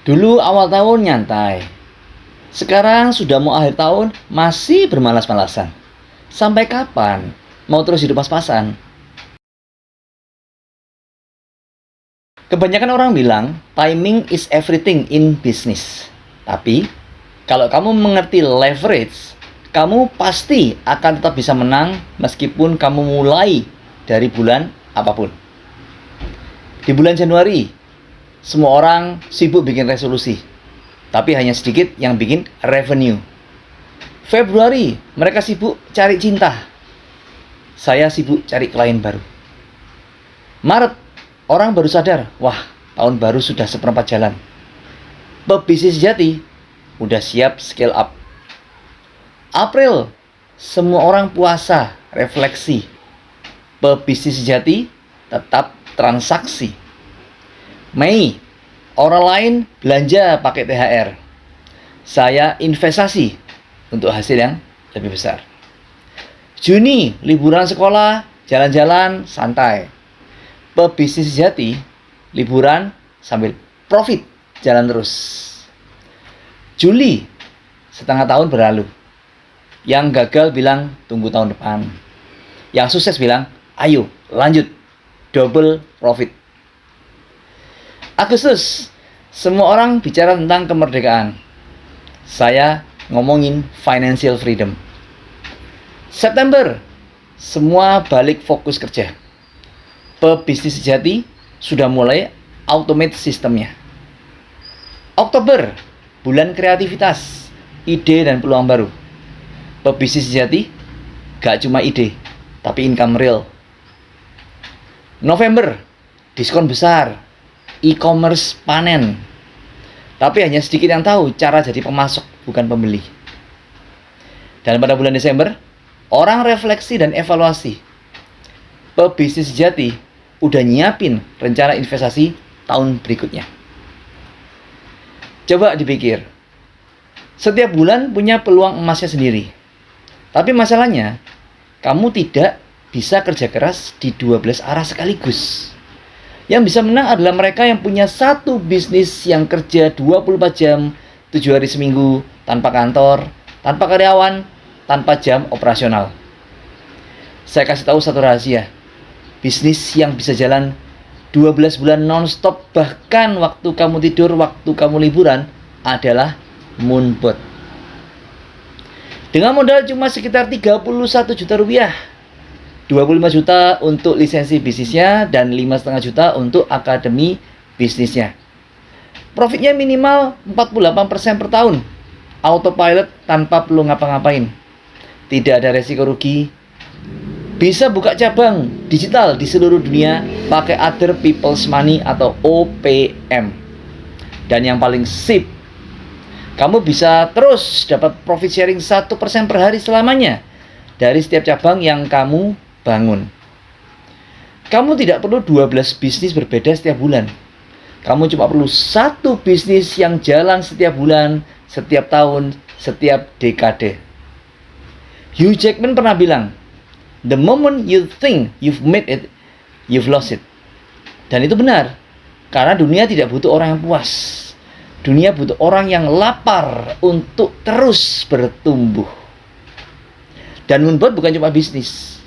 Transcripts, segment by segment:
Dulu awal tahun nyantai. Sekarang sudah mau akhir tahun masih bermalas-malasan. Sampai kapan mau terus hidup pas-pasan? Kebanyakan orang bilang timing is everything in business. Tapi kalau kamu mengerti leverage, kamu pasti akan tetap bisa menang meskipun kamu mulai dari bulan apapun. Di bulan Januari, semua orang sibuk bikin resolusi, tapi hanya sedikit yang bikin revenue. Februari, mereka sibuk cari cinta. Saya sibuk cari klien baru. Maret, orang baru sadar, wah, tahun baru sudah seperempat jalan. Pebisnis sejati udah siap scale up. April, semua orang puasa, refleksi. Pebisnis sejati tetap transaksi. Mei, orang lain belanja pakai THR. Saya investasi untuk hasil yang lebih besar. Juni, liburan sekolah, jalan-jalan, santai. Pebisnis sejati, liburan sambil profit, jalan terus. Juli, setengah tahun berlalu. Yang gagal bilang tunggu tahun depan. Yang sukses bilang, ayo lanjut, double profit. Agustus, semua orang bicara tentang kemerdekaan. Saya ngomongin financial freedom. September, semua balik fokus kerja. Pebisnis sejati sudah mulai automate sistemnya. Oktober, bulan kreativitas, ide dan peluang baru. Pebisnis sejati gak cuma ide, tapi income real. November, diskon besar, e-commerce panen. Tapi hanya sedikit yang tahu cara jadi pemasok, bukan pembeli. Dan pada bulan Desember, orang refleksi dan evaluasi. Pebisnis sejati udah nyiapin rencana investasi tahun berikutnya. Coba dipikir, setiap bulan punya peluang emasnya sendiri. Tapi masalahnya, kamu tidak bisa kerja keras di 12 arah sekaligus. Yang bisa menang adalah mereka yang punya satu bisnis yang kerja 24 jam, 7 hari seminggu, tanpa kantor, tanpa karyawan, tanpa jam operasional. Saya kasih tahu satu rahasia. Bisnis yang bisa jalan 12 bulan non-stop, bahkan waktu kamu tidur, waktu kamu liburan, adalah Moonbot. Dengan modal cuma sekitar 31 juta rupiah, 25 juta untuk lisensi bisnisnya, dan 5,5 juta untuk akademi bisnisnya. Profitnya minimal 48% per tahun. Autopilot tanpa perlu ngapa-ngapain. Tidak ada resiko rugi. Bisa buka cabang digital di seluruh dunia pakai Other People's Money atau OPM. Dan yang paling sip, kamu bisa terus dapat profit sharing 1% per hari selamanya dari setiap cabang yang kamu bangun. Kamu tidak perlu 12 bisnis berbeda setiap bulan. Kamu cuma perlu satu bisnis yang jalan setiap bulan, setiap tahun, setiap dekade. Hugh Jackman pernah bilang, the moment you think you've made it, you've lost it. Dan itu benar, karena dunia tidak butuh orang yang puas. Dunia butuh orang yang lapar untuk terus bertumbuh. Dan Moonbot bukan cuma bisnis.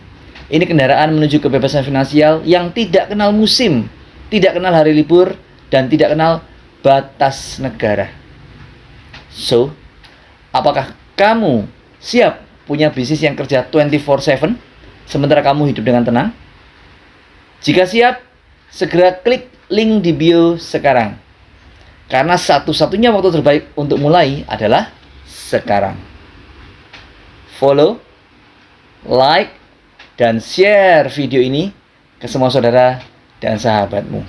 Ini kendaraan menuju kebebasan finansial yang tidak kenal musim, tidak kenal hari libur, dan tidak kenal batas negara. So, apakah kamu siap punya bisnis yang kerja 24/7, sementara kamu hidup dengan tenang? Jika siap, segera klik link di bio sekarang. Karena satu-satunya waktu terbaik untuk mulai adalah sekarang. Follow, like, dan share video ini ke semua saudara dan sahabatmu.